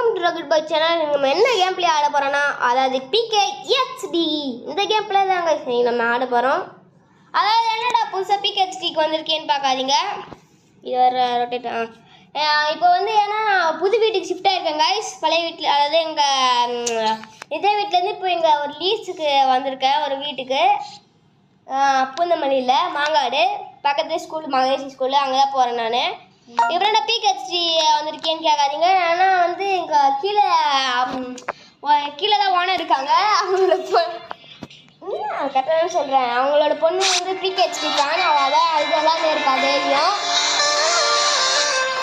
Welcome to rocket bye channel. நம்ம என்ன game play ஆட போகிறோன்னா, அதாவது PKXD இந்த கேம் பிளே தாங்க நம்ம ஆட போகிறோம். அதாவது என்னடா புதுசாக PKXDக்கு வந்திருக்கேன்னு பார்க்காதீங்க. இது வர ரொட்டேட் இப்போ வந்து ஏன்னா புது வீட்டுக்கு ஷிஃப்ட் ஆகிருக்கேன் கைஸ். பழைய வீட்டில் அதாவது எங்கள் இதே வீட்டிலேருந்து இப்போ இங்கே ஒரு லீஸுக்கு வந்திருக்கேன் ஒரு வீட்டுக்கு. பூந்தமல்லியில் மாங்காடு பக்கத்துலேயே ஸ்கூல் மகேஷ் ஸ்கூலு அங்கே தான் போகிறேன் நான். இப்போ நான் PKXD வந்திருக்கேன்னு கேட்காதீங்க. ஆனால் வந்து எங்கள் கீழே தான் ஓனர் இருக்காங்க. அவங்களோட கரெக்டாக சொல்கிறேன். அவங்களோட பொண்ணு வந்து PKXD ஃபேன். அவள் தான் இதெல்லாம் இருக்கா தைரியம்.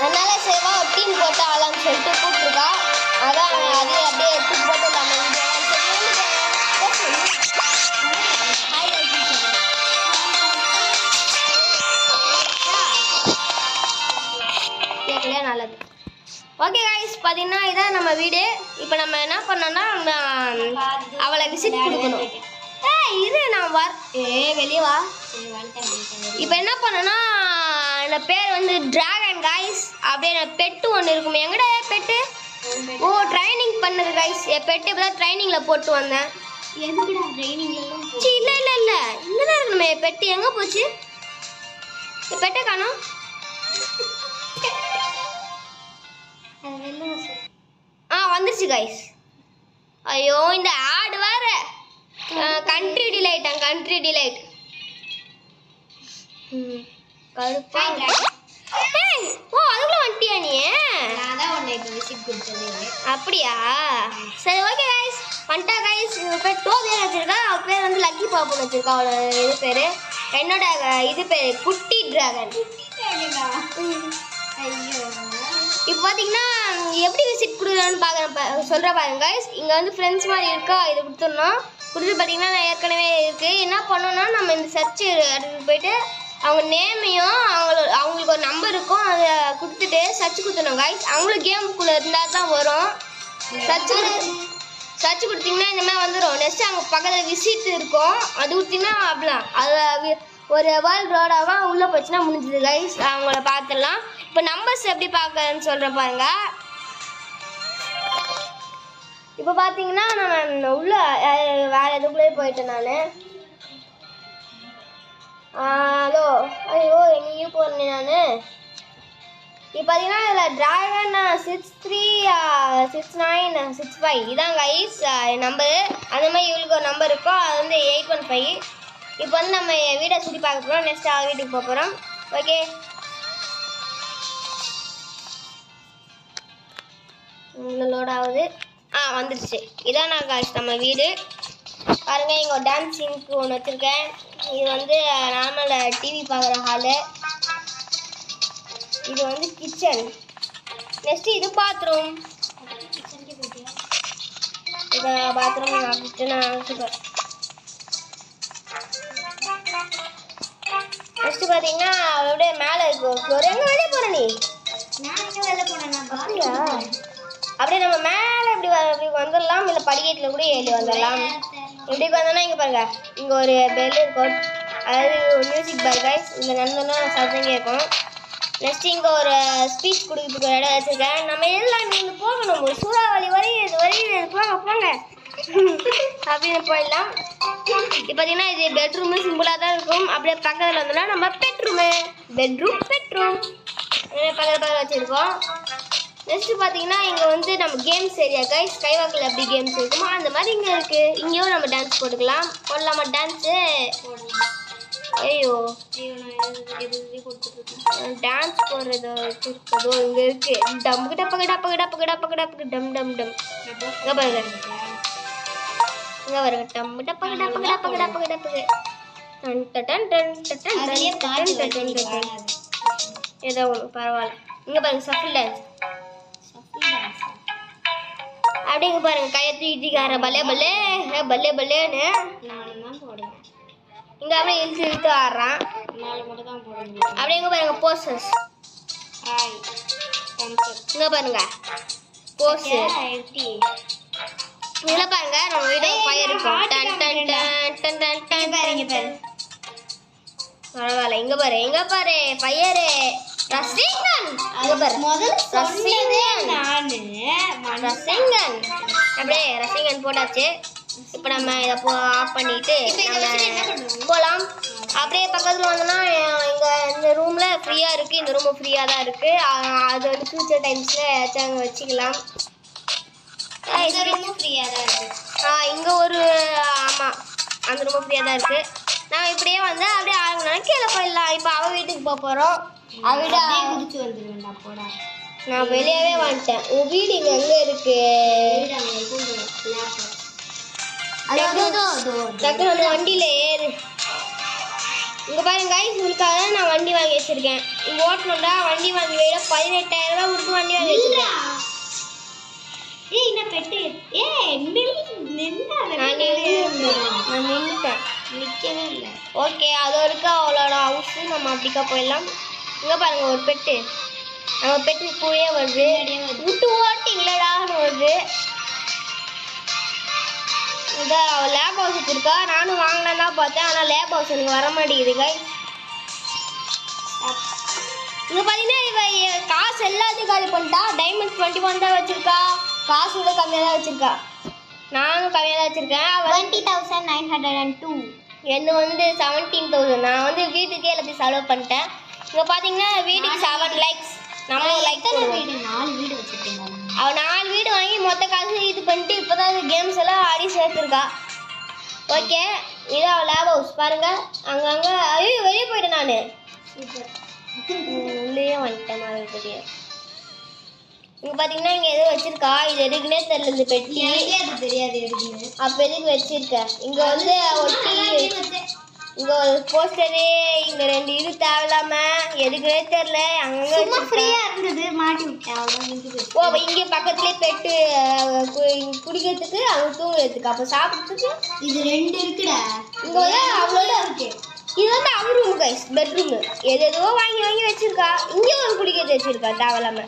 அதனால சேவா ஒரு டீம் போட்டு ஆளான்னு சொல்லிட்டு கூப்பிட்டுருக்கா. அதான் அதே அப்படியே எடுத்து போட்டு நம்ம கேட்கலையா? நல்லது. ஓகே கைஸ், பார்த்தீங்கன்னா இதான் நம்ம வீடு. இப்போ நம்ம என்ன பண்ணோம்னா அவளை விசிட் கொடுக்கணும். இது நான் வெளியே வா. இப்போ என்ன பண்ணோன்னா இந்த பேர் வந்து டிராகன் கைஸ். அப்படியே பெட்டு ஒன்று இருக்கும். எங்கடா பெட்டு? ஓ ட்ரைனிங் பண்ணுது கைஸ். என் பெட்டு இப்போ தான் ட்ரைனிங்கில் போட்டு வந்தேன். எதுக்குடா ட்ரைனிங்லாம்? இல்லை இல்லை இல்லை இங்கே தான் இருக்கு. நம்ம பெட்டு எங்கே போச்சு? பெட்டை காணோம். வந்துருச்சு கைஸ். ஐயோ இந்த ஆடு வேற கண்ட்ரி டிலைட் கடுப்பா. ஓ அதுக்குள்ள வந்துட்டியா நீ? நான் தான் உன்னை இப்போ விசிட் கொடுத்தது. அப்படியா? சரி ஓகே கைஸ், வந்துட்டா கைஸ். இவங்க பேர் டோபியா வச்சிருக்கா. அவள் பேர் வந்து லக்கி பாப்புன்னு வச்சிருக்கா. அவளோட இது பேர். என்னோட இது பேர் குட்டி டிராகன். ஐயோ இப்போ பார்த்தீங்கன்னா எப்படி விசிட் கொடுக்கலான்னு சொல்கிற பாருங்க கைஸ். இங்கே வந்து ஃப்ரெண்ட்ஸ் மாதிரி இருக்கா. இது கொடுத்துடணும். கொடுத்து பார்த்தீங்கன்னா நான் ஏற்கனவே இருக்குது. என்ன பண்ணோன்னா நம்ம இந்த சர்ச் எடுத்துகிட்டு போயிட்டு அவங்க நேமையும் அவங்களுக்கு ஒரு நம்பர் இருக்கும். அதை கொடுத்துட்டு சர்ச் கொடுத்துடணும் கைஸ். அவங்களும் கேமுக்குள்ளே இருந்தால் தான் வரும். சர்ச் கொடுத்தீங்கன்னா இந்த மாதிரி வந்துடும். நெக்ஸ்ட்டு அங்கே பக்கத்தில் விசிட் இருக்கும். அது கொடுத்தீங்கன்னா அப்படிலாம் அது ஒரு வேர்ல்டு ரோடாக உள்ளே போச்சுன்னா முடிஞ்சது கைஸ். அவங்கள பார்த்துடலாம். இப்போ நம்பர்ஸ் எப்படி பார்க்கறதுன்னு சொல்கிறேன் பாருங்க. இப்போ பார்த்தீங்கன்னா நான் உள்ள வேறு எதுக்குள்ளே போயிட்டேன் நான். ஹலோ ஐயோ எங்கேயும் போகிறேன் நான். இப்போ பார்த்தீங்கன்னா இதில் டிராகன் 636965 இதான் கைஸ் நம்பரு. அந்த மாதிரி இவளுக்கு ஒரு நம்பர் இருக்கும். அது வந்து 815. இப்போ வந்து நம்ம வீடை சுற்றி பார்க்க போகிறோம். நெக்ஸ்ட் வீட்டுக்கு போக போகிறோம். ஓகே லோட் ஆகுது. வந்துடுச்சு. இதான் நான் காய்ச்சி நம்ம வீடு பாருங்க. இங்கே ஒரு டான்ஸிங்க்கு ஒன்று வச்சுருக்கேன். இது வந்து நார்மல் டிவி பார்க்குற ஹாலு. இது வந்து கிச்சன். நெக்ஸ்ட்டு இது பாத்ரூம். இதை பாத்ரூம் நான் சூப்பர். நெக்ஸ்ட்டு பார்த்தீங்கன்னா அவளுடைய மேலே இருக்கும் ஃப்ளோர். எங்கே வெளியே போகிற நீ? நான் எங்கே வெளில போனேன்? அப்படியா? அப்படியே நம்ம மேலே இப்படி வந்துடலாம். இல்லை படிக்கட்டில் கூட ஏறி வந்துடலாம். எப்படி வந்தோன்னா இங்கே பாருங்க. இங்கே ஒரு பெல் இருக்கும். அதாவது மியூசிக் பார் கைஸ். இதில் நடந்தோன்னா சத்தம் கேட்கும். நெக்ஸ்ட்டு இங்கே ஒரு ஸ்பீச் கொடுக்குறதுக்கு ஒரு இடம் வச்சுருக்கேன். நம்ம எல்லாம் இங்கே போகணும். ஒரு சூறாவளி வரையுது போங்க அப்படின்னு போயிடலாம். இப்போ பார்த்தீங்கன்னா இது பெட்ரூமு சிம்பிளாக தான் இருக்கும். அப்படியே பக்கத்தில் வந்தோம்னா நம்ம பெட்ரூம் பக்கத்தில் வச்சுருக்கோம். நெக்ஸ்ட்டு பார்த்தீங்கன்னா இங்கே வந்து நம்ம கேம்ஸ் ஏரியா கைஸ். கைவாக்கில் எப்படி கேம்ஸ் இருக்குமோ அந்த மாதிரி இங்கே இருக்குது. இங்கேயும் நம்ம டான்ஸ் போடலாமா டான்ஸு? ஐயோ டான்ஸ் போடுறதோ வச்சுருக்கதோ இங்கே இருக்குது. டம்முக்கு டப்பக்கு டம் டம் டம். இங்கே பாருங்க டம்மு டப்பக்கு ஏதோ ஒன்று பரவாயில்ல. இங்கே பாருங்க சஃபில் டான்ஸ். அப்படியே இங்கே பாருங்க கையை தூக்கிட்டிக்கார பல்லே பல்லேன்னு நானும் தான் போடுவேன். இங்கே அப்படியே இழுத்து ஆடுறான். 4 மட்டும் தான் போட முடியும். அப்படியே இங்கே பாருங்க போஸ்டர்ஸ். இங்கே பாருங்க போஸ்ட். இதில் பாருங்க நம்ம வீடு ஃபயர் இருக்கும். பரவாயில்ல. இங்கே பாரு ஃபயரு. ரசிகன் இங்க பாரு முதல்ல சொன்னதே நானு ரசிகன் அப்படியே ரசிகன் போட்டாச்சு. இப்போ நம்ம இதை ஆஃப் பண்ணிட்டு நம்ம போகலாம். அப்படியே பக்கத்தில் வந்தோம்னா இங்கே இந்த ரூமில் ஃப்ரீயாக இருக்குது. இந்த ரூமும் ஃப்ரீயாக தான் இருக்குது. அது வந்து ஃபியூச்சர் டைம்ஸில் ஏதாச்சும் அங்கே வச்சுக்கலாம். இந்த ரூமும் ஃப்ரீயாக தான் இருக்குது. இங்கே ஒரு ஆமாம் அந்த ரூமும் ஃப்ரீயாக தான் இருக்குது. நான் இப்படியே வந்து அப்படியே ஆரம்பினா கீழே போயிடலாம். இப்போ அவள் வீட்டுக்கு போக போகிறோம். அவட குதிச்சு வந்துடுவேன்டா போடா. நான் வெளியவே வந்துட்டேன். உன் வீடு இங்கே எங்கே இருக்கு? டக்குனு அந்த வண்டியில் ஏறு. இங்கே பாருங்க guys, உங்களுக்காக நான் வண்டி வாங்கி வச்சிருக்கேன். இங்கே ஓட்டணும்டா. வண்டி வாங்கி விட 18,000 ரூபா கொடுத்து வண்டி வாங்கி வச்சிருக்கேன். ஏய் என்ன பெட்டு நான் நின்றுட்டேன். நிற்கவே இல்லை. ஓகே அது இருக்கா அவளோட ஹவுஸு. நம்ம அப்படிக்கா போயிடலாம். இங்கே பாருங்க ஒரு பெட்டு. நம்ம பெட்டு கூடயே வருது. விட்டு ஓட்டிங்களடான்னு வருது. இதை அவள் லேப் ஹவுஸ் வச்சுருக்கா. நானும் வாங்கலாம் தான் பார்த்தேன். ஆனால் லேப் ஹவுஸ் எனக்கு வர மாட்டேங்குது guys. இங்கே பார்த்தீங்கன்னா இவ காசு எல்லாத்தையும் காலி பண்ணிட்டா. டைமண்ட் 21 தான் வச்சுருக்கா. காசு கூட கம்மியாக தான் வச்சுருக்கா. நானும் கம்மியாக தான் வச்சுருக்கேன். 20,902. என்ன வந்து 17,000. நான் வந்து வீட்டுக்கே எல்லாத்தையும் செலவு பண்ணிட்டேன். இங்கே பார்த்தீங்கன்னா வீட்டுக்கு 7 லைக்ஸ். நம்மளும் லைக் வீடு 4 வீடு வச்சுருக்கேன். அவள் 4 வீடு வாங்கி மொத்த காசு இது பண்ணிட்டு இப்போ தான் கேம்ஸ் எல்லாம் ஆடி சேர்த்துருக்கா. ஓகே இது அவள் லேப் ஹவுஸ் பாருங்கள். அங்கங்கே ஐயோ வெளியே போயிட்டேன். நான் உள்ளே வந்துட்டேன் மறுபடியும். இங்கே பார்த்தீங்கன்னா இங்கே எதுவும் வச்சுருக்கா. இது எதுக்குன்னே தெரியல. இந்த பெட்டி அது தெரியாது எதுக்குன்னு. அப்போ எதுக்கு வச்சுருக்கேன். இங்கே வந்து ஒரு இங்கே ஒரு போஸ்டரு. இங்கே 2 இது தேவையில்லாம எதுக்குன்னே தெரில. அங்கங்கே ஃப்ரீயாக இருந்தது மாட்டி விட்டேன். அவ்வளோ ஓ இங்கே பக்கத்துலேயே பெட்டு குடிக்கிறதுக்கு அங்கே தூங்குறதுக்கு அப்போ சாப்பிட்றதுக்கு இது 2 இருக்குடா. இங்கே வந்து அவ்வளோ இருக்கு. இது வந்து அவர் ரூம் கைஸ், பெட்ரூமு. எதோ வாங்கி வாங்கி வச்சிருக்கா. இங்கே ஒரு குடிக்கிறது வச்சிருக்கா தேவையில்லாம.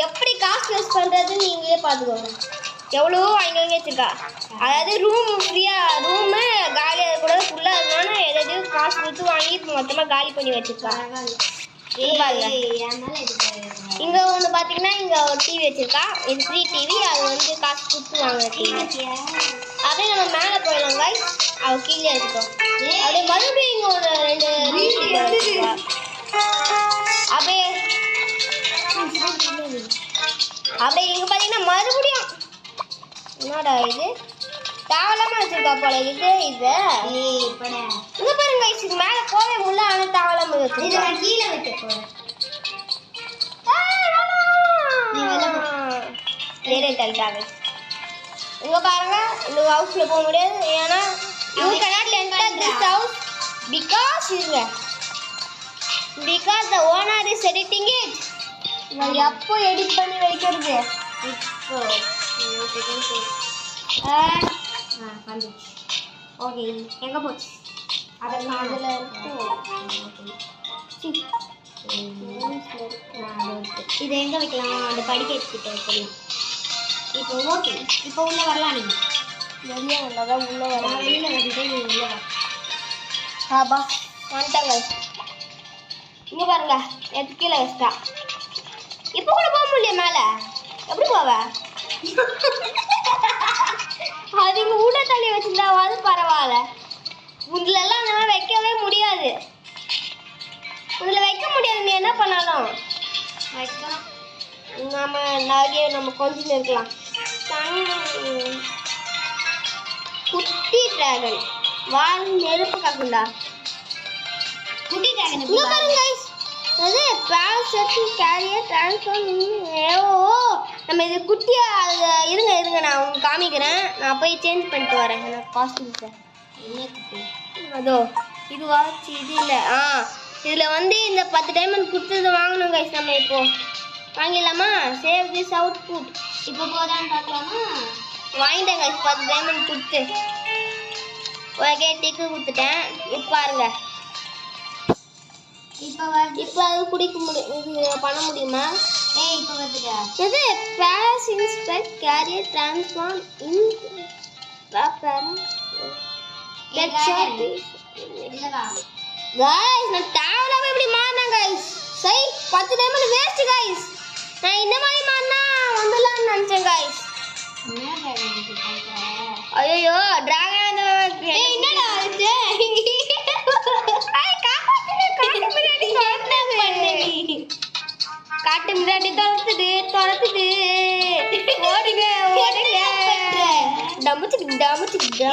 எப்படி காசு வேஸ்ட் பண்ணுறதுன்னு நீங்களே பார்த்துக்கோங்க. எவ்வளவோ வாங்கி வாங்கி வச்சிருக்கா. அதாவது ரூம் ஃப்ரீயாக ரூமு காலியாக கூட ஃபுல்லாக இருந்தாலும் எதாவது காசு கொடுத்து வாங்கி மொத்தமாக காலி பண்ணி வச்சிருக்கா. இங்க ஒன்று பார்த்தீங்கன்னா இங்க ஒரு டிவி வச்சிருக்கா. இது ஃப்ரீ டிவி. அது வந்து காசு கொடுத்து வாங்குற டிவி. அப்படியே நம்ம மேலே போயிடலாம் guys. அவ கீழே இருக்கட்டும். அப்படியே மறுபடியும் இங்க ஒரு 2 வச்சிருக்கா. அப்படியே இங்க பார்த்தீங்கன்னா மறுபடியும் என்னடா இது தேவலாம வச்சிருக்கா போல இது. இங்க பாருங்க guys, இது மேலே போவே முடியல. ஆனால் தேவலாம வச்சிருக்கா. கீழே விட்டு போறேன். இங்க பாருங்க இந்த ஹவுஸ்ல போக முடியாது. ஏன்னா you cannot enter this house because the owner is editing it. நான் எப்போ எடிட் பண்ணி வைக்கிறது? இப்போ ஓகே எங்க போச்சு? அதெல்லாம் அதுல இருக்கு. இது எங்க வைக்கலாம்? அந்த படிக்கட்டுக்கிட்ட வைக்கலாம். இப்போ ஓகே இப்போ உள்ள வரலாம். நீங்க வெளியே வந்தாதான் உள்ள வர. வெளியில வந்துட்டு நீங்க உள்ள வர. ஆபா வந்துட்டாங்க. இங்க பாருங்க எது கீழே வச்சிட்டா. இப்போ கூட போக முடியல மேலே. எப்படி போவ? அது இங்க ஊட தள்ளி வச்சிருந்தாவது பரவாயில்ல. உங்களெல்லாம் அந்த மாதிரி வைக்கவே முடியாது. உங்களை வைக்க முடியாது. நீ என்ன பண்ணாலும் வைக்கலாம். நம்ம கொஞ்சம் இருக்கலாம். குட்டி டிராகன் வால் நெருப்பு காக்குண்டா. குட்டி டிராகன் இங்க பாருங்க गाइस. அது பாசட்டி கேரியர் ட்ரான்ஸ்ஃபார்ம். நம்ம இது குட்டியா இருங்க நான் உங்களுக்கு காமிக்கிறேன். நான் போய் சேஞ்ச் பண்ணிட்டு வரேன். எனக்கு காஸ்டியூம்ஸ் என்ன குட்டி? அதோ இது வாட்ச் இது இல்ல. இதில் வந்து இந்த 10 டைமண்ட் கொடுத்தது வாங்கணும் guys. நம்ம இப்போ வாங்கிடலாமா? Save this output. இப்போ போதான்னு பார்க்கலாமா? வாங்கிட்டேன் guys 10 டைமண்ட் கொடுத்து. ஓகே டிக்கு கொடுத்துட்டேன். இப்போ பாருங்க இப்போ அது குடிக்க முடியும். இது பண்ண முடியுமா? இப்போ வந்துடா. இது pass inspect carrier transform in paper. இல்லவா गाइस நான் தேவலாம இப்படி மாறனேன் गाइस சை 10 டைமண்ட் வேஸ்ட் गाइस நான் இந்த மாதிரி மாறனா வந்துலாம்னு நினைச்சேன் गाइस என்ன வேணும் பண்ற ஐயோ டிராகன் ஏய் என்னடா இது ஐ காப்பாத்துங்க காட்டு மிராடி துரத்துது ஓடுங்க டமுச்சு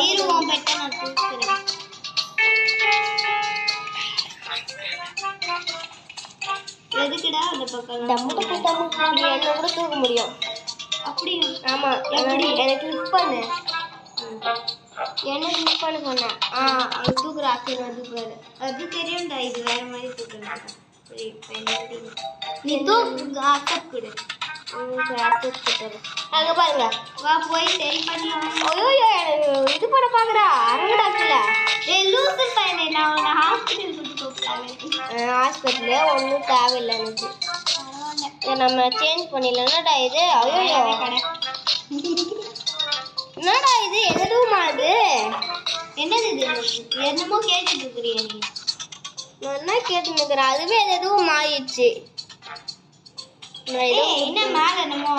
ஈருவோம் பெட்ட நான் தூக்குறேன் எதுக்குடா அந்த பக்கம் டமுச்சு என்ன கூட தூக்க முடியும் அப்படியே ஆமா எனக்கு கிளிக் பண்ணு என்ன கிளிக் பண்ண சொன்னேன் அது தூக்குற ஆப்ஷன் வந்து பாரு அது தெரியும்டா இது வேற மாதிரி தூக்குறேன் நீ தூக்கு அக்செப்ட் கொடு அங்க பாருங்க வா போய் சரி பண்ணலாம் ஐயோ இது பண்ண பாக்குறா அரங்கடாக்கல ஏய் லூசு பையனே நான் உன்னை ஹாஸ்பிடல் கூட்டிட்டு போறேன் ஹாஸ்பிடல்ல ஒண்ணும் தேவையில்லை எனக்கு இதை நம்ம சேஞ்ச் பண்ணிடலாம்டா இது ஐயோ என்னடா இது எதுவுமா இது என்னது இது என்னமோ கேட்டுட்டு இருக்கிறியா நீ நான் என்ன கேட்டு நிக்கிறேன் அதுவே எதுவும் மாறிடுச்சு என்ன மேல என்னமோ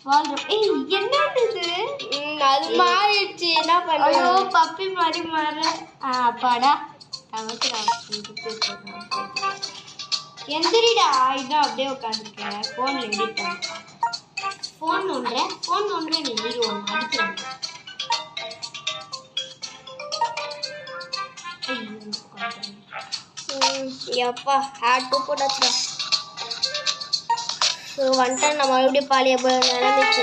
வாழ்றோம் ஏய் என்னது இது அது மாறிடுச்சு என்ன ஐயோ பண்ணுவோம் பப்பி மாதிரி மாற அப்பாடா எந்திரிடா இதான் அப்படியே உட்காந்துருக்கேன் ஃபோனில் எடிட் பண்ண ஃபோன் நோண்டுறேன் நீ ஹீரோ அடிக்கிறேன் எப்பா ஹேட் டூ போட்டாச்சுடா ஸோ வந்துட்டேன் நான் மறுபடியும் பாலிய போய் நிலந்துச்சு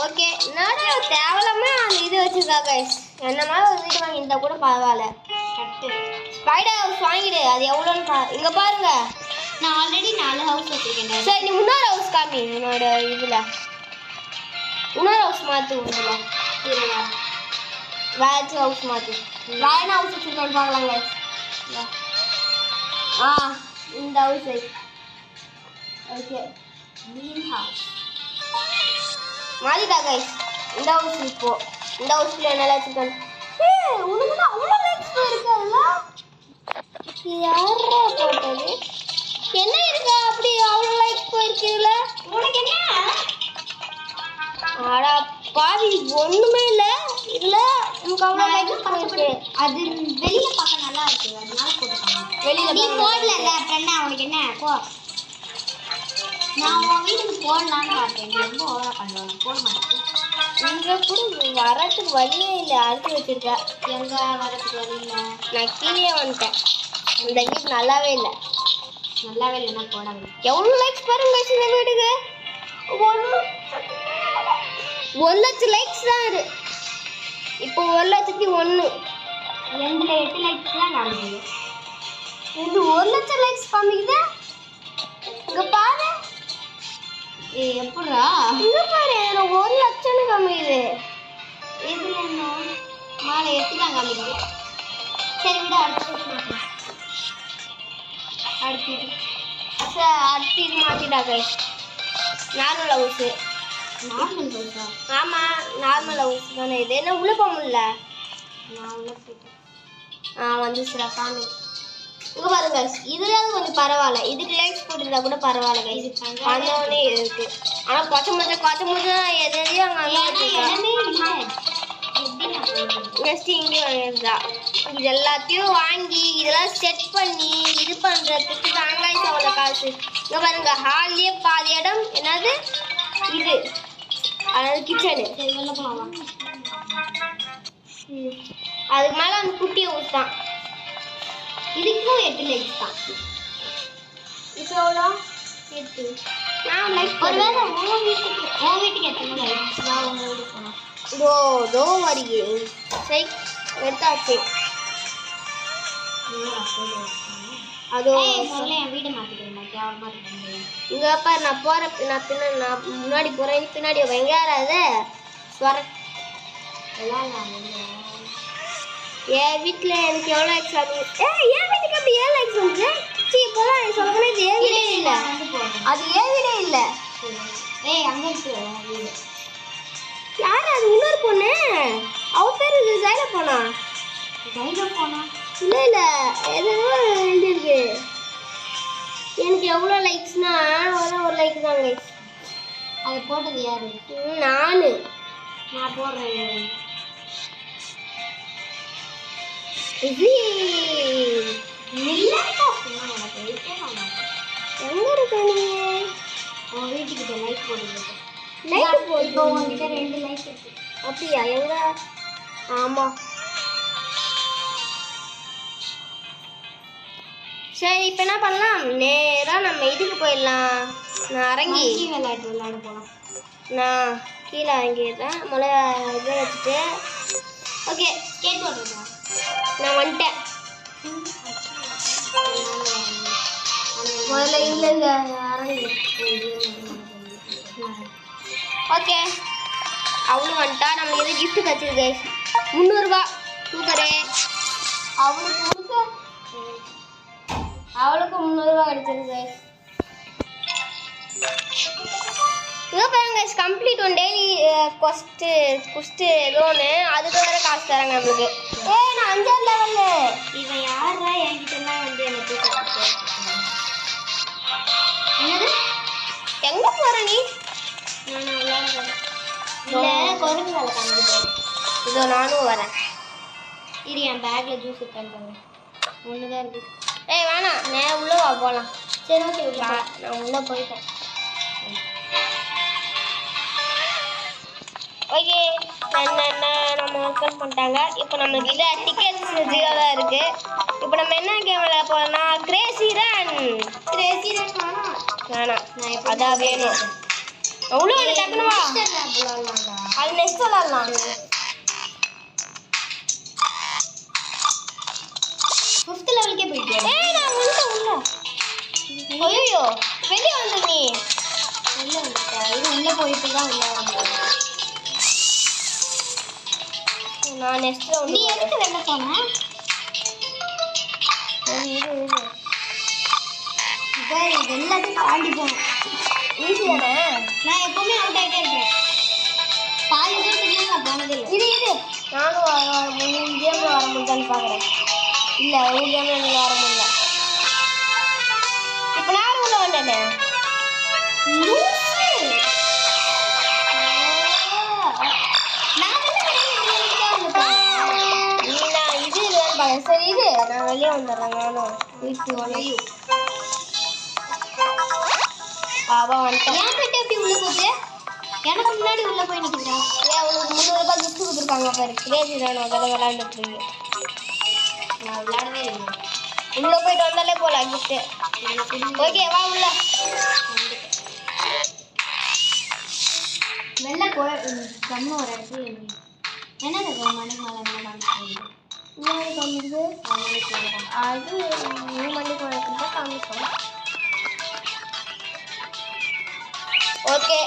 ஓகே என்னடா தேவலாம அந்த இது வச்சிருக்கா கைஸ் என்ன மாதிரி ஒரு வீடு வாங்கியிருந்தா கூட பரவாயில்ல ஸ்பைடர் ஹவுஸ் வாங்கிடு அது எவ்வளோன்னு இங்கே பாருங்க நான் ஆல்ரெடி 4 ஹவுஸ் வச்சிருக்கேன் சரி நீ இன்னொரு ஹவுஸ் காமி என்னோட இதில் இன்னொரு ஹவுஸ் மாற்று உண்டுல வேறு ஹவுஸ் மாற்று வேற ஹவுஸ் வச்சுருக்கோன்னு பார்க்கலாங்க இந்த ஹவுஸ் ஓகே மீன் ஹவுஸ் மாறிட்டா கைஸ் இந்த ஹவுஸ் இப்போ இந்த ஹவுஸ்ல நல்லா வச்சுருக்காங்க உனக்கு அவ்வளோ லைக்ஸ் இருக்காதுல்ல யாரா போட்டது என்ன இருக்கா அப்படி அவ்வளோ லைக்ஸ் போயிருக்குல்ல உனக்கு என்ன ஆடா பாவி ஒண்ணுமே இல்ல இதுல உனக்கு அவ்வளோ லைக்ஸ் போயிருக்கு அது வெளியில பார்க்க நல்லா இருக்கு அதனால போட்டுருக்காங்க வெளியில நீ போடல அப்புறம் என்ன உனக்கு என்ன போ நான் உன் வீட்டுக்கு போடலான்னு பார்த்தேன் நீ ரொம்ப ஓவரா பண்ணுவேன் போட மாட்டேன் இங்க கூட வரதுக்கு வழியே இல்லை அழுத்து வச்சிருக்க எங்க வரதுக்கு வழி இல்லை நான் கீழே வந்துட்டேன் இந்த வீடு நல்லாவே இல்லை நல்லாவே இல்லைன்னா போடாது எவ்வளோ லைக்ஸ் பாருங்க guys இந்த வீட்டுக்கு 1,00,000 லைக்ஸ் தான் இது இப்போ 1,01,000 எண்டில் 8 லைக்ஸ் தான் காமிக்குது இது 1,00,000 லைக்ஸ் காமிக்குது இங்க பாரு எப்படா இங்க பாரு எனக்கு 1,00,000 காமிக்குது இதுல என்ன மேலே 8 தான் காமிக்குது சரி விட அடுத்து அடுத்து இது மாத்திட்டா கைஸ் நார்மல் ஹவுஸ் நார்மல் ஹவுஸா ஆமா நார்மல் ஹவுஸ் தானே இது என்ன உள்ள போக முடியல நான் உள்ள போயிட்டேன் வந்துச்சுடா சாமி இங்க பாருங்க guys இதுலயாவது கொஞ்சம் பரவாயில்ல இதுக்கு லைக்ஸ் போட்டுருந்தா கூட பரவாயில்ல கைஸ் வந்தோடனே இருக்கு ஆனா கொச்ச முச்சா எதையும் அங்கே இடமே இல்லை நெக்ஸ்ட் இங்கே வாங்கிருந்தா இது எல்லாத்தையும் வாங்கி இதெல்லாம் செட் பண்ணி இது பண்றதுக்கு தாங்காய்ஸ் அவ்வளோ காசு இங்க பாருங்க ஹால்லேயே பாதி இடம் என்னது இது அதாவது கிச்சனு சரி வெளில போகலாம் அதுக்கு மேலே அந்த குட்டியை ஊட்டான் இதுக்கும் 8 லைக்ஸ் தான் இப்போ எவ்வளோ 8 நான் லைக் ஒருவேளை உன் வீட்டுக்கு எத்தனை லைக்ஸ் தான் உங்க வீட்டுக்கு போனோம் தோ வருகே சரி எடுத்தாச்சு அதோ முதல்ல என் வீட்டை மாற்றிக்கிறேன் கேவலமா இருக்கு இங்க பாரு நான் நான் முன்னாடி போறேன் பின்னாடி வெங்காராத என் வீட்டுல எனக்கு எவ்வளோ லைக்ஸ் ஆகுது என் வீட்டுக்கு அப்படி ஏன் லைக்ஸ் வந்து இப்போதான் எனக்கு சொல்லப்போனா இது ஏன் வீடே இல்லை அது ஏன் வீடே இல்லை அங்க இருக்கு வீடு யார் அது இன்னொரு பொண்ணு அவ பேர் ஜெயில போனா டைனோஃபோனா? இல்லை எதுவோ எழுதிருக்கு. எனக்கு எவ்வளோ லைக்ஸ்னா ஒரு லைக் தான் கைஸ். அதை போட்டது யாரு? நான் போடுறேன். எங்க இருக்க நீ? உன் வீட்டுக்கிட்ட லைக் போடுங்க. லைக் போடு. இப்போ உங்ககிட்ட 2 லைக் இருக்கு. அப்படியா? எங்க? ஆமா. சரி இப்போ என்ன பண்ணலாம்? நேரா நம்ம இதுக்கு போயிடலாம். நான் இறங்கி விளையாட போகலாம். நான் கீழே இறங்கிடுறேன். முதல்ல இதை வச்சுட்டு ஓகே ஸ்கேட் போடுறேன். நான் வந்துட்டேன். முதல்ல இல்லைங்க இறங்கி. ஓகே அவளும் வந்துட்டா. நம்மளுக்கு எது கிஃப்ட் கிடச்சிருக்கு 300 ரூபா. சூப்பரே. அவளுக்கு 300 ரூபா கிடச்சிருக்கு. இதோ பாருங்க கைஸ், கம்ப்ளீட் ஒன் டெய்லி குஸ்ட் ஏதோ ஒன்று. அதுக்கு வேற காசு தராங்க நம்மளுக்கு. நான் 5ஆம் லெவலு. இவன் யாரா என்கிட்டலாம் வந்து எனக்கு என்னது? எங்க போற நீ? நான் விளையாடுறேன். இல்லை குரங்கு வேலை காமிக்கிட்டேன். இதோ நானும் வரேன். இது என் பேக்ல ஜூஸ் இருக்காங்க. ஒன்று தான் இருக்கு. வேணாம், நான் உள்ள வா போகலாம். சரி ஓகே ஓகே. நான் உள்ள போயிட்டேன். ஓகே நம்ம ஒர்க் பண்ணிட்டாங்க. இப்போ நம்மளுக்கு இதை டிக்கெட்ஸ் 0 தான் இருக்கு. இப்போ நம்ம என்ன கேம் விளையாட போறோம்னா கிரேசி ரன். வேணாம், அதான் வேணும். உள்ள வந்து டக்குனு வா. அது நெக்ஸ்ட் விளையாடலாம். 5th லெவலுக்கே போயிட்டேன். நான் உள்ள ஐயோ வெளியே வந்து நீ உள்ள வந்துட்டா. இது உள்ள போயிட்டு தான் விளையாட முடியும். நான் நெக்ஸ்ட் நீ எதுக்கு வெளில போன? இது எல்லாத்தையும் தாண்டி போகணும். ஈஸி தானே? நான் எப்பவுமே அவுட் ஆகிட்டே இருப்பேன். பாதி தூரத்துக்கு நான் போனதே இல்லை. இது நானும் கேம்ல வர முடியுதான்னு பார்க்குறேன். இல்லை ஒரு கேம்ல எனக்கு வர முடியல. இப்போ நான் உள்ள வந்தேனே. சரி இது நான் வெளியே வந்துடுறேன். நானும் வீட்டு வளையும் பாபா வந்துட்டேன். ஏன் போயிட்டு எப்படி உள்ள போகுது? எனக்கு முன்னாடி உள்ள போய் நிற்கிறேன். அவங்களுக்கு 300 ரூபாய் கிஃப்ட் கொடுத்துருக்காங்க பாரு. கிரேசி நான் அதெல்லாம் விளையாண்டுட்டு இருக்கீங்க. நான் விளையாடவே இல்லை. உள்ள போயிட்டு வந்தாலே போகலாம் கிஃப்ட்டு. ஓகே வா உள்ள. வெளில போய் கம்மு ஒரு இடத்துல என்னது மணிக்கு மேலே என்ன காமிச்சு காமிக்குது. அது 3 மணிக்கு வரைக்கும் தான் காமிக்கும். ஓகே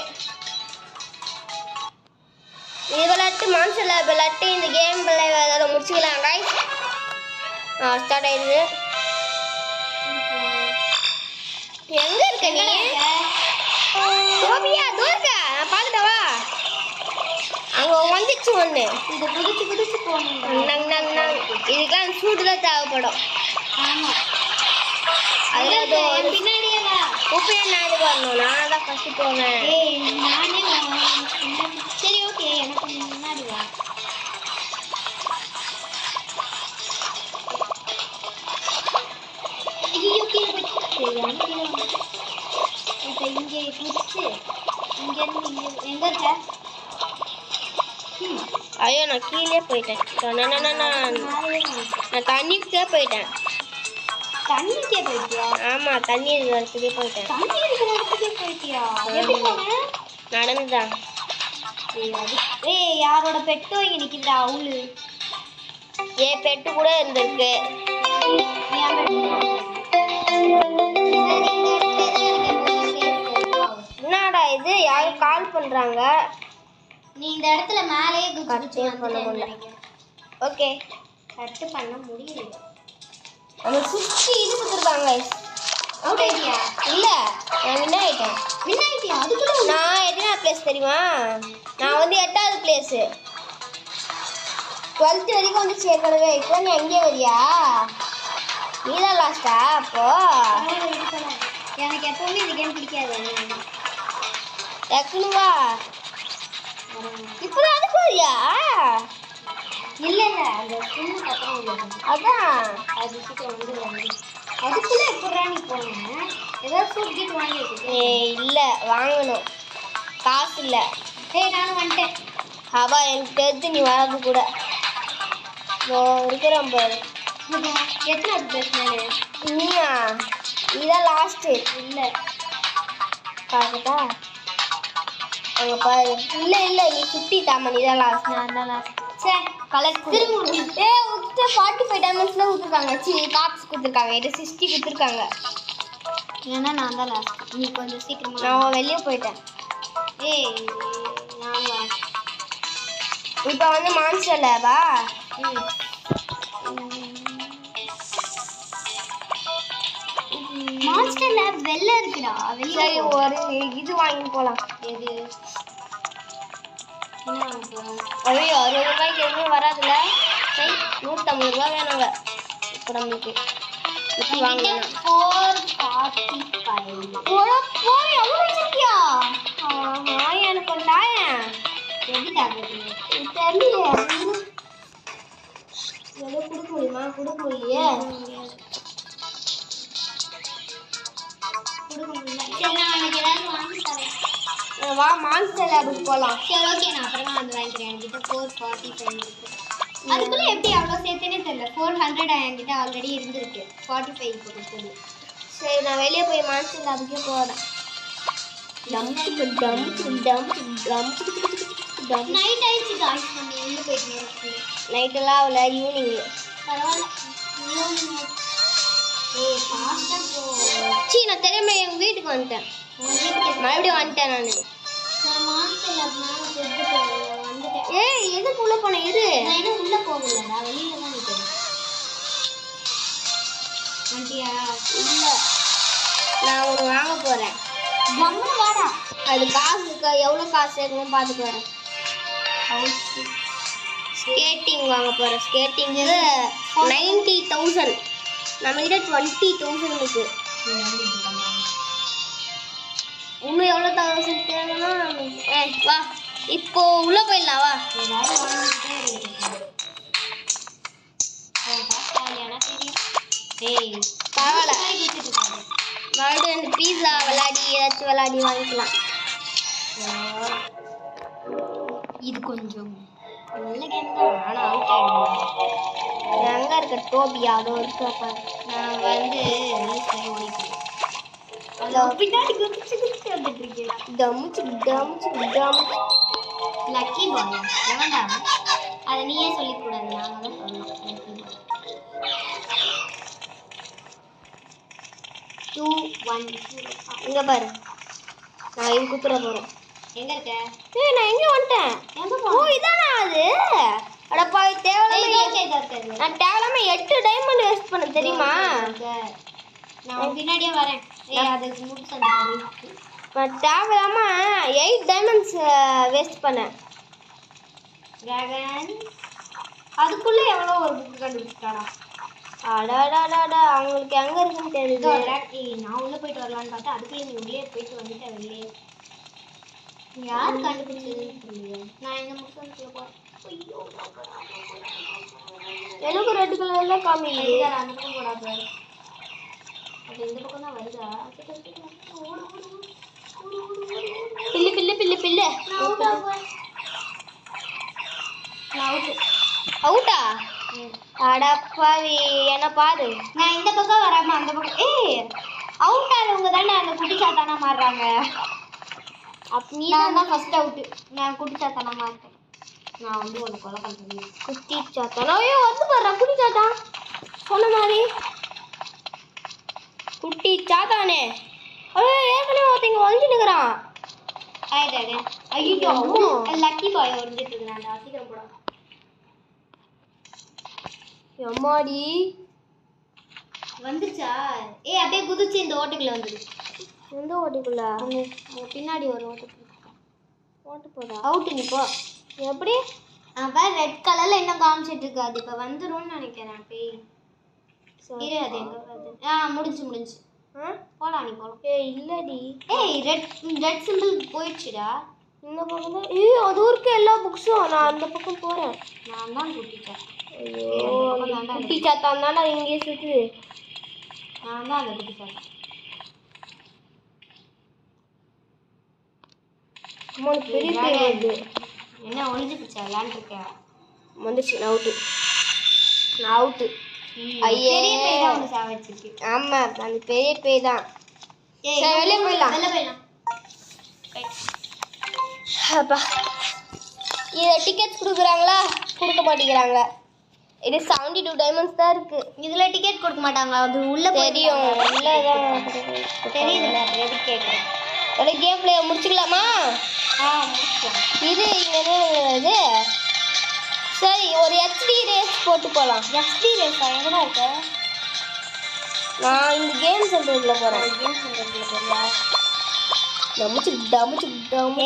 இது விளையாட்டு மான்ஸ்டர் லேப் விளையாட்டு இந்த கேம் விளையாட முடிச்சுக்கலாம் கைஸ். ஸ்டார்ட் ஆயிடுது. எங்க இருக்க நீ? சோபியா தோர்க்கா நான் பார்த்துட்டவா. அங்கே வந்துச்சு ஒன்று. இதை குதிச்சு போகணும். இதுக்கெல்லாம் சூடு தான் தேவைப்படும். ஆமாம் அதில் பின்னாடியே வா. உப்பு நான் இது வரணும். நான் தான் ஃபஸ்ட்டு போவேன். நானே சரி ஓகே எனக்கு முன்னாடி வா. ஐயோ கீழே போயிட்டு இப்போ இங்கே குதிச்சு இங்கேருந்து எங்கே இருக்க? ஐயோ நான் கீழே போயிட்டேன். நான் தண்ணிக்கே போயிட்டேன். தண்ணிக்கே போயிட்டியா? ஆமாம் தண்ணி இருக்கிறதுக்கே போயிட்டேன். தண்ணி இருக்கிற இடத்துக்கே போயிட்டியா? எப்படி போன? நடந்துதான். யாரோட பெட்டோ இங்கே நிற்கிதுடா அவளு. பெட்டு கூட இருந்திருக்கு. என்னடா இது யாரும் கால் பண்ணுறாங்க. நீ இந்த இடத்துல மேலேயே கட்டு பண்ண முடியல. ஓகே கட்டு பண்ண முடியல. நம்ம சுற்றி இது கொடுத்துருக்காங்க. அவுட் ஆயிட்டியா? இல்லை நான் வின் ஆகிட்டேன். வின் ஆயிட்டியா? அதுக்குள்ள நான் எத்தனாவது பிளேஸ் தெரியுமா? நான் வந்து 8வது பிளேஸு. 12th வரைக்கும் வந்து சேர்க்கவே இப்போ நீ எங்கே வரியா நீதான் லாஸ்டா அப்போ எனக்கு எப்பவுமே இந்த கேம் பிடிக்காது டக்குனுவா இப்போதான் அதுக்கு வரியா இல்ல அந்த ஸ்கின் அப்புறம் உள்ளது அதான் அது சீக்கிரம் வந்து அதுக்குள்ள எப்படா நீ போனேன் ஏதாவது ஃபுட் கிட் வாங்கி வச்சிருக்கேன் இல்லை வாங்கணும் காசு இல்லை நானும் வந்துட்டேன் அவா எனக்கு தெரிஞ்சு நீ வராது கூட இருக்கிறேன் பாரு எத்தனாவது பேசினாரு நீயா இதான் லாஸ்ட்டு இல்லை பார்க்கட்டா அங்கே பாரு இல்லை இல்லை நீ 50 தாமன் இதான் லாஸ்ட் நான் தான் லாஸ்ட் கலர் திரும்ப உங்ககிட்ட 45 டைமண்ட்ஸ்லாம் கொடுத்துருக்காங்க கார்ட்ஸ் கொடுத்துருக்காங்க 60 கொடுத்துருக்காங்க ஏன்னா நான் தான் லாஸ்ட் நீ கொஞ்சம் சீக்கிரமா நான் வெளியே போயிட்டேன் நான் லாஸ்ட் இப்போ வந்து மான்ஸ்டர் லேபா மான்ஸ்டர் லேப் வெளில இருக்குடா சரி ஒரு இது வாங்கி போகலாம் எது ஐயோ 60 ரூபாய்க்கு எதுவுமே வராதுல்ல சரி 150 ரூபா வேணுங்க இப்போ நம்மளுக்கு இப்போ வாங்கணும் 445 எவ்வளோ வச்சிருக்கியா எனக்கு ஒரு தாயன் எப்படி தாக்குது தெரியல எவ்வளோ கொடுக்க முடியுமா கொடுக்க முடியலையே சரி நான் எனக்கு ஏதாவது வாங்கி தரேன் வா மான்ஸ்டர் லேபுக்கு போகலாம் சரி ஓகே நான் அப்புறமா வந்து வாங்கிக்கிறேன் என்கிட்ட 445 இருக்கு அதுக்குள்ள எப்படி அவ்வளோ சேர்த்துனே தெரியல 400 என்கிட்ட ஆல்ரெடி இருந்திருக்கு 45 இப்போ கொடுத்தது சரி நான் வெளியே போய் மான்ஸ்டர் லேபுக்கே போகிறேன் நைட் ஆயிடுச்சு காய்ஸ் பண்ணி உள்ள போயிட்டு நேரத்துக்கு நைட்டெல்லாம் அவளை ஈவினிங் பரவாயில்ல ஃபாஸ்ட்டாக போ நான் தெரியாம எங்கள் வீட்டுக்கு வந்துட்டேன் உங்கள் வீட்டுக்கு மறுபடியும் வந்துட்டேன் நான் நான் மாஸ்டர் லேப்னால வந்துட்டேன் ஏய் எதுக்கு உள்ள போனேன் இரு நான் இன்னும் உள்ளே போகலடா வெளியில தான் நிற்கிறேன் வண்டியா இல்லை நான் ஒன்று வாங்க போகிறேன் கம்மனு வாடா அது காசு எவ்வளோ காசு சேர்க்கணும் பார்த்துட்டு வரேன் ஸ்கேட்டிங் வாங்க போகிறேன் ஸ்கேட்டிங்கு 90,000 நம்மகிட்ட 20,000 இருக்கு இன்னும் எவ்வளோ 1000 தேவைன்னா வா இப்போ உள்ளே போயிடலாம் வா ஏதாவது வாங்கிட்டே இருக்கேன் தெரியும் பரவாயில்ல மறுபடியும் அந்த பீஸா விளையாடி ஏதாச்சும் விளையாடி வாங்கிக்கலாம் இது கொஞ்சம் நல்ல கேம் தான் ஆனால் அவுட் ஆகிடுவேன் எங்கே இருக்க டோபியா அதோ இருக்கப்பா நான் வந்து ஓடிக்கிறேன் பின்னாடி குதிச்சு குதிச்சு வந்துட்டு இருக்கேன் டமுச்சு லக்கி பாய் எவன்டா அதை நீயே சொல்லிக்கூடாது நாங்கள் தான் சொல்லணும் லக்கி பாய் 210 இங்கே பாரு நான் இது குத்துற போகிறேன் எங்க இருக்க நான் எங்கே வந்துட்டேன் எங்க ஓ இதானா அது அடப்பா தேவையில்லாம நான் தேவையில்லாம 8 டைமண்ட் வேஸ்ட் பண்ண தெரியுமா நான் பின்னாடியே வரேன் அது முடிச்சு நான் தேவையில்லாம 8 டைமண்ட்ஸ் வேஸ்ட் பண்ணேன் டிராகன் அதுக்குள்ள எவ்வளோ ஒரு புக் கண்டுபிடிச்சிட்டாடா அடாடாடாடா அவங்களுக்கு எங்க இருக்குன்னு தெரியுது நான் உள்ள போயிட்டு வரலான்னு பார்த்தா அதுக்குள்ள நீ உள்ளே போயிட்டு வந்துட்ட வெளியே யார் கண்டுபிடிச்சதுன்னு தெரியல நான் எங்க முக்கிய போறேன் எனக்கு ரெட் கலர்ல காமிக்குது அந்த பக்கம் போடாது அது இந்த பக்கம் தான் வருதா பில்லு பில்லு பில்லு பில்லு அவுட்டா அடப்பாவி என்ன பாரு நான் இந்த பக்கம் வராம அந்த பக்கம் அவுட் ஆனவங்க தானே அந்த குட்டி சாத்தானா மாறுறாங்க நீ தான் ஃபர்ஸ்ட் அவுட்டு நான் குட்டி சாத்தானா மாறிட்டேன் நான் வந்து ஒன்று கொலை பண்ணுறேன் குட்டி சாத்தான் ஐயோ வந்து பாடுறா குட்டி சாத்தான் சொன்ன மாதிரி குட்டி சாத்தானே ஐயோ ஏற்கனவே ஒருத்தங்க வளைஞ்சுனுக்குறான் ஐயோ லக்கி பாய் ஒழிஞ்சிட்டு இருக்கிறான்டா சீக்கிரம் போட எம்மாடி வந்துச்சா அப்படியே குதிச்சு இந்த ஓட்டுக்குள்ள வந்துடு எந்த ஓட்டுக்குள்ள பின்னாடி ஒரு ஓட்டு ஓட்டு போதா அவுட்டு நீ போ எப்படி அவன் ரெட் கலர்ல என்ன காமிச்சிட்டு இருக்கு அது இப்ப வந்துரும்னு நினைக்கிறேன் பேய் இரு அது எங்க வருது முடிஞ்சு போலாம் நீ போலாம் ஏய் இல்லடி ஏய் ரெட் சிம்பிள் போயிடுச்சுடா இந்த பக்கம் தான் ஏய் அது ஊருக்கு எல்லா புக்ஸும் நான் அந்த பக்கம் போறேன் நான் தான் கூட்டிட்டேன் ஐயோ குட்டி சாத்தான் தானே இங்கே சுத்துது நான் தான் அந்த குட்டி சாத்தான் அம்மா பெரிய பேய் வருது என்ன ஒளிஞ்சு பிடிச்சா விளையாண்டுருக்கேன் வந்துச்சு நான் அவுட்டு ஐயே பெரிய பேய் தான் ஒன்று சாவச்சிருக்கு ஆமா அந்த பெரிய பேய் தான் சரி வெளியே போயிடலாம் அப்பா இதை டிக்கெட்ஸ் கொடுக்குறாங்களா கொடுக்க மாட்டேங்கிறாங்க இது 72 டைமண்ட்ஸ் தான் இருக்கு இதுல டிக்கெட் கொடுக்க மாட்டாங்க அது உள்ள தெரியும் உள்ளதான் தெரியுதுல அப்புறம் எதுக்கு கேட்குறேன் ஒரு கேம் பிளே முடிச்சுக்கலாமா முடிச்சுக்கலாம் இது இங்கே என்ன இது சரி ஒரு ஹெச்டி ரேஸ் போட்டு போகலாம் எஃப்டி ரேஸா எங்கடா இருக்க நான் இந்த கேம் சென்டருக்குள்ள போகிறேன் கேம் சென்டர்ல போறியா டமுச்சு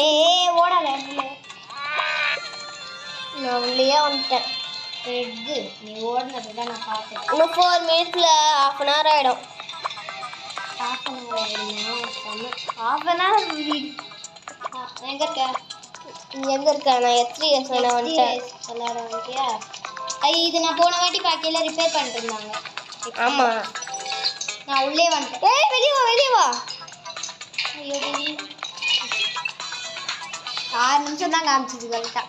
ஏய் ஓடாத நான் உள்ளேயே வந்துட்டேன் ரெட்டு நீ ஓடுனது தான் நான் பார்த்தேன் இன்னும் 4 மினிட்ஸில் ½ அன் ஹவர் ஆகிடும் ஹாஃப் அன் ஹவர் எங்க இருக்க நீ எங்கே இருக்க நான் ஹெச்டி ரேஸ் வேணா வந்துட்டேன் விளையாட வந்துட்டியா இது நான் போன வாட்டி பார்க்கல ரிப்பேர் பண்ணிட்டு இருந்தாங்க ஆமாம் நான் உள்ளே வந்துட்டேன் ஏய் வெளியே வா ஐயோ 6 நிமிஷம் தான் காமிச்சிது கரெக்டா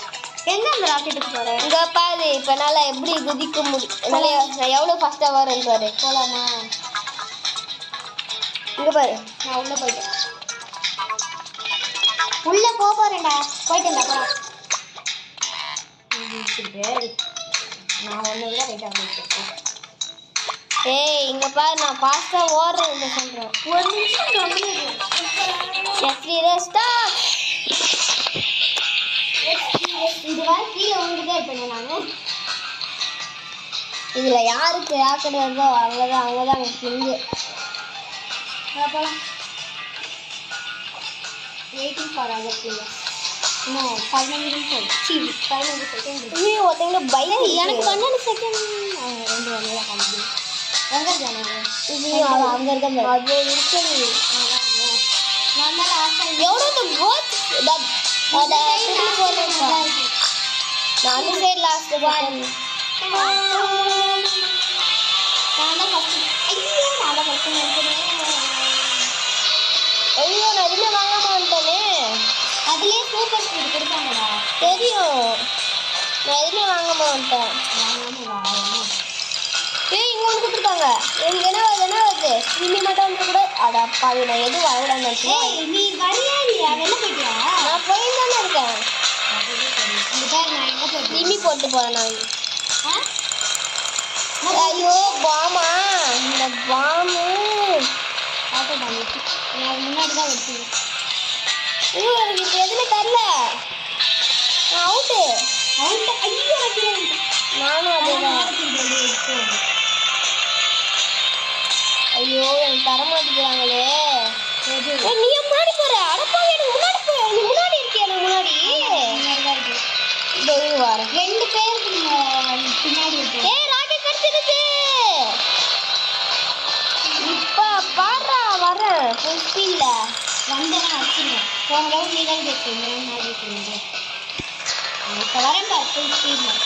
எங்க அந்த ராக்கெட்டுக்கு போறேன் இங்கே பாரு இப்போ என்னால் எப்படி குதிக்க முடியும் என்னால் நான் எவ்வளோ ஃபஸ்ட்டாக வரேன்னு பாரு போலாமா இங்கே பாரு நான் உள்ள போயிட்டேன் உள்ள போறேன்டா போயிட்டேன்டா போலாம் நான் ஒன்று விட ரைட்டாக போயிட்டேன் ஏய் இங்கே பாரு நான் ஃபாஸ்ட்டாக ஓடுறேன் சொல்கிறேன் ஒரு நிமிஷம் கம்மி ஹெச்டி ரேஸ் ஸ்டார்ட் இது வர கீழே விழுந்துட்டே இருப்பேன் நான் இதில் யாருக்கு யாக்கடை இருக்கோ அங்கே கிங்கு போகலாம் வெயிட்டிங் ஃபார் அதர் பிளேயர்ஸ் இன்னும் 15 நிமிஷம் 15 செகண்ட் ஐயோ ஒருத்தங்க பைக் எனக்கு 12 செகண்ட் 2 வழியாக காமிச்சு எங்கே இருக்கானே அங்கே இருக்க அது இருக்கு நான் தான் லாஸ்ட்டாக எவ்வளோ கோட் அந்த சைடு லாஸ்ட் ஐயோ நான் எதுவுமே வாங்காம வந்துட்டேனே அதுலேயே சூப்பர் ஸ்பீட் கொடுப்பாங்கடா தெரியும் நான் எதுவுமே வாங்காம வந்துட்டேன் ஏய் இங்கே ஒன்று கொடுத்துருக்காங்க எனக்கு என்ன வருது ஸ்விம்மி மட்டும் வந்து கூட அடப்பா நான் எதுவும் வரக்கூடாதுன்னு நினச்சேன் நீ வழியா இல்லையா வெளில போயிட்டியா நான் போய் தானே இருக்கேன் இந்த பேர் நான் எங்கே போயிட்டேன் ஸ்விம்மி போட்டு போகிறேன் நான் ஐயோ பாமா இந்த பாமு ஆட்டோ பண்ணிட்டு நான் முன்னாடி தான் வச்சு ஐயோ எனக்கு இப்போ எதுவுமே தரல நான் அவுட்டு அவன்கிட்ட ஐயோ வைக்கிறேன் நானும் அதே தான் ஐயோ எனக்கு தர மாட்டேங்கிறாங்களே நீ முன்னாடி போற அடப்பா எனக்கு முன்னாடி போய் நீ முன்னாடி இருக்கியா எனக்கு முன்னாடி வர 2 பேர் பின்னாடி இருக்கு ஏய் ராக்கெட் கிடைச்சிருச்சு இப்ப பாடுறா வரேன் ஃபுல் ஸ்பீட்ல வந்தேன்னா வச்சுருங்க போன ரவுண்ட் நீ தான் கேட்குறீங்க இப்போ வரேன் பார் ஃபுல் ஸ்பீடில்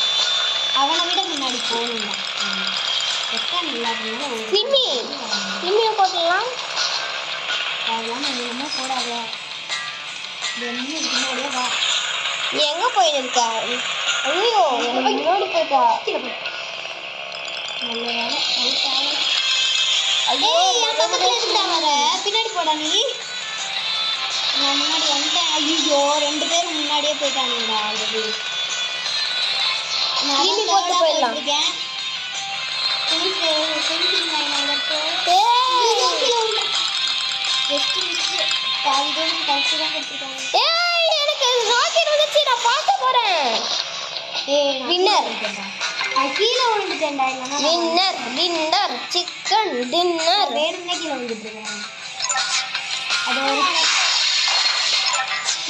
அவனை விட முன்னாடி போகணும் எத்தனை இல்லாதனால சிம்மியை போட்டுடலாம் அதெல்லாம் என்னமோ போடாத என்ன முன்னாடியே வா நீ எங்க போயிட்டு இருக்க ஐயோ எனக்கு முன்னாடி போயிட்டா நல்ல வேலை ஐயோ என் பக்கத்துல இருந்தா வர பின்னாடி போடா நீ நான் முன்னாடி வந்துட்டேன் ஐயோ 2 பேரும் முன்னாடியே போயிட்டானுங்கடா ஆல்ரெடி திரும்பி போட்டு போயிடலாம் எனக்கு ராக்கெட் வந்துச்சு நான் பார்க்க போறேன் வின்னர் கீழே விழுந்துட்டேன்டா இல்லைன்னா வின்னர் சிக்கன் டின்னர் வேணும்னே கீழே விழுந்துட்டு இருக்கேன் அது ஒரு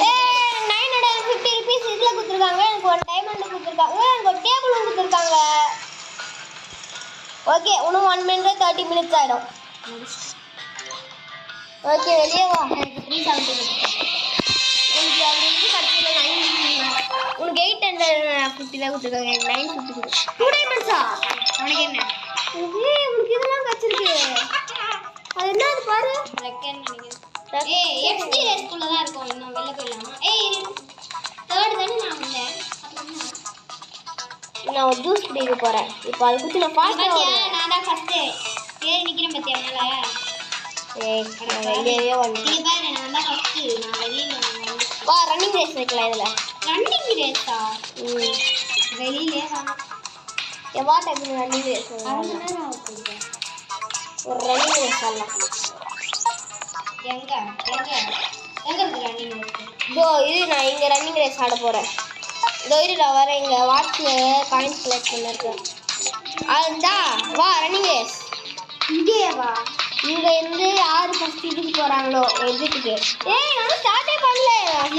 950 rupees இதுல கொடுத்துருக்காங்க, எனக்கு ஒரு டைமண்ட் கொடுத்துருக்காங்க, எனக்கு ஒரு டேபிள் கொடுத்துருக்காங்க. ஓகே, இன்னும் 1 minute 30 minutes ஆகிடும். ஓகே, வெளியே வா. எனக்கு 370 உனக்கு அந்த இது கடைசியில் 9 உனக்கு 850 தான் கொடுத்துருக்காங்க, எனக்கு 950 கொடு. 2 diamonds-ஆ? உனக்கு என்ன? உனக்கு இதெல்லாம் கிடச்சிருக்கு. அது என்ன அது பாரு. ஏய் எக்ஸ்டி ரேஸ்க்குள்ள தான் இருக்கும். இன்னும் வெளில போயிடலாமா? ஏய் தேர்ட் தானே நான் வந்தேன். நான் ஒரு ஜூஸ் குடிக்க போகிறேன். இப்போ அது குடிச்சு நான் பாத்தியா ஃபாஸ்ட்டாக நான் தான் ஃபர்ஸ்ட் ஏறி நிக்கிறேன் பாத்தியா மேல. வெளியே வந்து நீ பாரு நான் தான் ஃபர்ஸ்ட். நான் வெளியில வந்து வா ரன்னிங் ரேஸ் வைக்கலாம் இதில். ரன்னிங் ரேஸா? வெளியிலே வாங்க. எவ்வளோ டைம் ரன்னிங் ரேஸ்? அரை மணி நேரம் ஆகுது. ஒரு ரன்னிங் ரேஸ் ஆடலாம். எங்க எங்க எங்க இருக்கு ரன்னிங் ரேஸ்? இதோ இது நான் இங்கே ரன்னிங் ரேஸ் ஆட போகிறேன். இதோ இரு நான் வரேன். இங்கே வாட்சில் காயின்ஸ் கலெக்ட் பண்ணிருக்கேன். அதுதா வா ரன்னிங் ரேஸ். இங்கேயே வா. இங்கே இருந்து யார் ஃபஸ்ட் இதுக்கு போகிறாங்களோ எக்ஸிட்டுக்கு. ஏய் நான் ஸ்டார்ட்டே பண்ணல.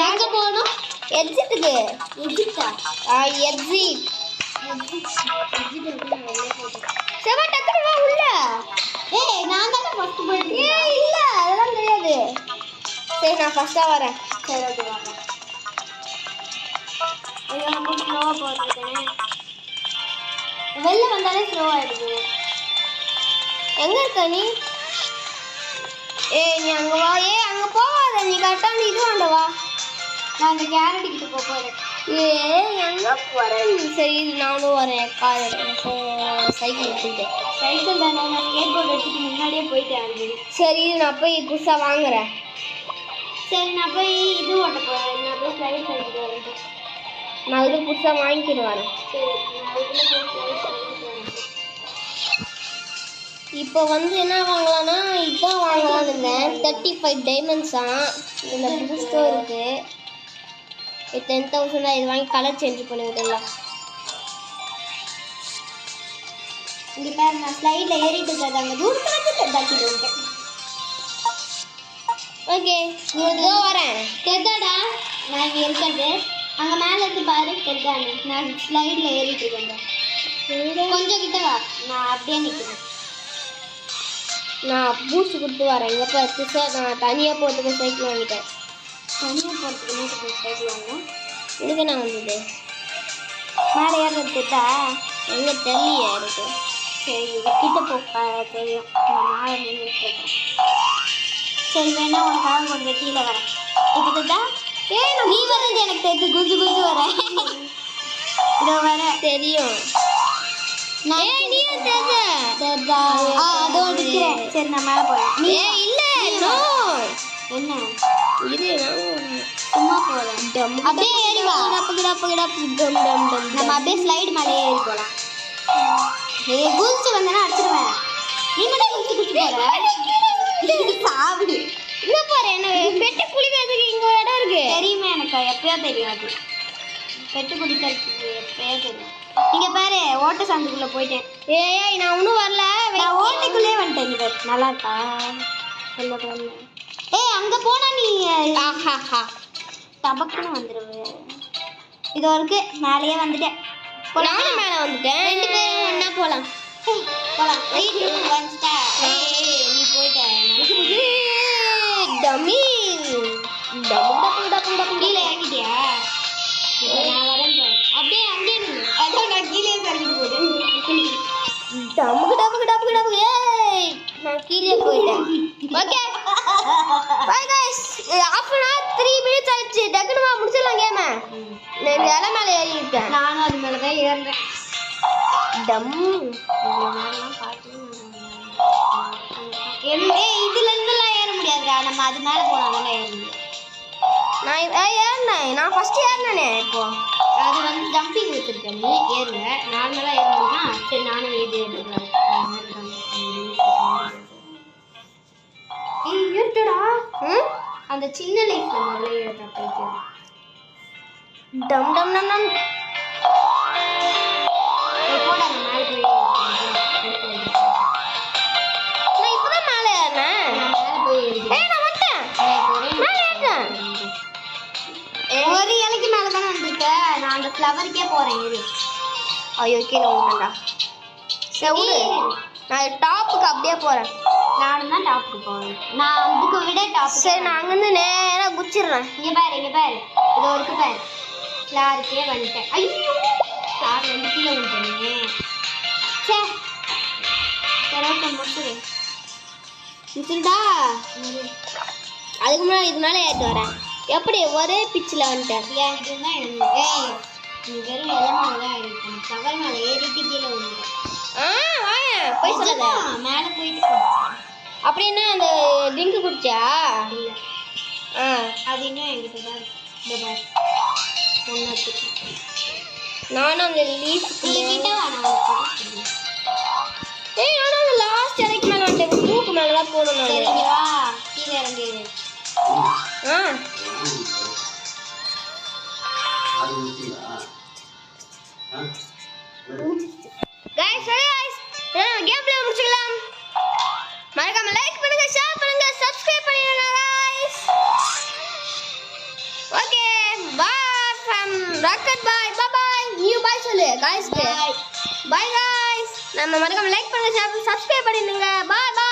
எங்க போகணும்? எக்ஸிட்டுக்கு. எக்ஸிட்டா? எக்ஸிட். எக்ஸிட் செவா டக்குனு வா உள்ள. ஏய் நான் தான் ஃபர்ஸ்ட் போயிட்டேன். ஏய் இல்ல அதெல்லாம் தெரியாது. சரி நான் ஃபர்ஸ்டா வரேன். சரி ஓகே வா. ஐயோ நம்ம ஸ்லோவா போறதுதானே. வெளில வந்தாலே ஸ்லோ ஆயிடுது. எங்க இருக்க நீ? ஏய் நீ அங்க வா. ஏய் அங்க போகாத. நீ கரெக்டா இது வாண்ட வா. நான் அந்த கேரட் கிட்ட போறேன். ஏய் எங்க போற நீ? சரி நானும் வரேன். கார் சைக்கிள் எடுத்துக்கிட்டு. சைக்கிள் தானே நான் ஸ்கேட் போர்டு எடுத்துட்டு முன்னாடியே போயிட்டேன் ஆல்ரெடி. சரி நான் போய் புதுசா வாங்குறேன். சரி நான் போய் இது ஓட்ட போறேன். நான் போய் ஸ்லைட் பண்ணிட்டு வரேன். நான் இது புதுசா வாங்கிட்டு வரேன். சரி நான் அதுக்குள்ள போய் ஸ்லைட் பண்ணிட்டு வரேன். இப்போ வந்து என்ன வாங்கலாம்னா இதுதான் வாங்கலாம்னு இருந்தேன். 35 டைமண்ட்ஸா இதில் பூஸ்டும் இருக்கு. 10,000 தான். இது வாங்கி கலர் சேஞ்ச் பண்ணி விடலாம். இங்க பாரு நான் ஸ்லைட்ல ஏறிட்டு இருக்கேன். அங்க தூரத்துல தட்டிட்டு இருக்கேன். ஓகே இதோ வரேன். தெரிதாடா நான் இங்க இருக்கிறது? அங்க மேல இருந்து பாரு தெரிதானே. நான் ஸ்லைட்ல ஏறிட்டு இருக்கேன். கொஞ்சம் கிட்ட வா. நான் அப்படியே நிக்கிறேன். நான் பூஸ்ட் கொடுத்து வரேன். இங்கே புதுசா நான் தனியாக போகிறதுக்கு சைக்கிள் வாங்கிட்டேன். தனியாக போகிறதுக்கு மட்டும் சைக்கிள் வாங்கணும். இதுக்கு என்ன வந்தது? மேலே ஏறது தெரிதா? எங்கே தெரியலையே இருக்கு. சரி கிட்ட போ தெரியும். நான் மேலே நின்றுட்டு சரி வேணா உனக்காக கொஞ்சம் கீழே வரேன். இப்போ தெரிதா? நீ வர்றது எனக்கு தெரிஞ்சு குஞ்சு குஞ்சு வரேன். இதோ வரேன். தெரியும். நான் நீ தெரிதா? அதோ நிற்கிறேன். சரி நான் மேலே போகிறேன். நீ இல்லை நோ என்ன இது நான் சும்மா போகிறேன். அப்படியே ஏறி வா. நம்ம அப்படியே ஸ்லைடு மேலே ஏறி போகலாம். ஏய் குதிச்சு வந்தேன்னா அடிச்சிருவேன். நீ மட்டும் குதிச்சு குதிச்சு போற சாப்பிடு. இங்க பாரு என்ன பெட்டு குளிக்கிறதுக்கு இங்க ஒரு இடம் இருக்கு. தெரியுமே எனக்கு எப்பயோ தெரியும். அது பெட்டு குடிக்கிறதுக்கு எப்பயோ தெரியும். இங்க பாரு ஓட்ட சந்துக்குள்ள போயிட்டேன். ஏய் நான் இன்னும் வரல. நான் ஓட்டைக்குள்ளே வந்துட்டேன். இங்க பாரு நல்லா இருக்கா? சொல்ல போறேன். ஏய் அங்க போனா நீ ஆஹாஹா டபக்குன்னு வந்துருவே. இது இருக்கு மேலேயே வந்துட்டேன். நானும் மேலே வந்துட்டேன். 2 பேரும் ஒண்ணா போலாம். போலாம். வெயிட் வந்துட்டா. ஏய் நீ போய்ட்ட. டம்மி டம்மி கீழே இறங்கிட்டியா? இப்போ நான் வரேன் பாரு. அப்படியே அங்கேயே நில்லு. அதான் நான் கீழே இறங்கிட்டு போறேன். டமுக்கு ஏய் நான் கீழே போயிட்டேன். Okay bye guys. half an hour 3 minutes ஆயிடுச்சு. டக்குனு முடிச்சிடலாம் கேம. நான் இந்த இலை மேலே ஏறி இருக்கேன். நானும் அது மேலே தான் ஏறுறேன். டம் இதுல இருந்துலாம் ஏற முடியாதுடா. நம்ம அது மேலே போனாலும் ஏற முடியாது. நான் ஏறினேன். நான் ஃபர்ஸ்ட் ஏறினேனே. இப்போ அது வந்து ஜம்பிங் வச்சிருக்கேன். நீ ஏறுங்க. நார்மலாக ஏற முடியுமா? சரி நானும் இது எடுக்கிறேன். ஏய் ஏறுடா. அந்த சின்ன லைஃப்ல முதல்ல ஏறுறா போயிட்டு. டம் டம் டம் டம் போடா நான் மேலே போய் நான் இப்பதான் மேலே ஏறினேன். மேலே போய் ஏறி ஏய் நான் வந்துட்டேன். மேலே ஏறினேன். ஒரு இலைக்கு மேலே தானே வந்துருக்கேன். இருக்க நான் அந்த ஃப்ளவருக்கே போறேன் இரு. ஐயோ கீழே விட்டேன்டா. சரி விடு, நான் டாப்புக்கு அப்படியே போறேன். நானும் தான் டாப்புக்கு போவேன். நான் அதுக்கு விட டாப். சரி நான் அங்கேருந்து நேராக குச்சிடுறேன். இங்க பாரு இது ஒரு பாரு ஃப்ளாருக்கே வந்துட்டேன். ஐயோ ஃப்ளார் வந்து கீழே விட்டேனே. சே சரோக்க முடிச்சுடா. அதுக்கு முன்னாடி இது மேலே ஏற்று வரேன். எப்படி ஒரே பிச்சில் வந்துட்டேன். ஏன் இதுதான் ஏய் நீ வெறும் இலை மேலே தான் இருக்கணும். ஃப்ளவர் மேலே ஏறிட்டு கீழே விழுந்துடும். போய் சொல்லாத. மேலே போயிட்டு அப்படின்னா அந்த ட்ரிங்க் குடிச்சா? இல்லை அது இன்னும் என்கிட்ட தான் இந்த பார் ஒன்று. நானும் அந்த லீஃப் கிட்ட ஏய் நானும் அந்த லாஸ்ட் இடைக்கு மேலே வந்துட்டேன். மூக்கு மேலே தான் போகணும். சரிங்களா கீழே இறங்கிடு. गाइस सही गाइस गेम प्ले முடிச்சிடலாம். மறக்காம லைக் பண்ணுங்க, ஷேர் பண்ணுங்க, சப்ஸ்கிரைப் பண்ணிடுங்க guys. Okay bye from rocket bye bye new bye சொல்லு गाइस பை गाइस. நம்ம மறக்காம லைக் பண்ணுங்க, ஷேர் சப்ஸ்கிரைப் பண்ணிடுங்க. Bye by.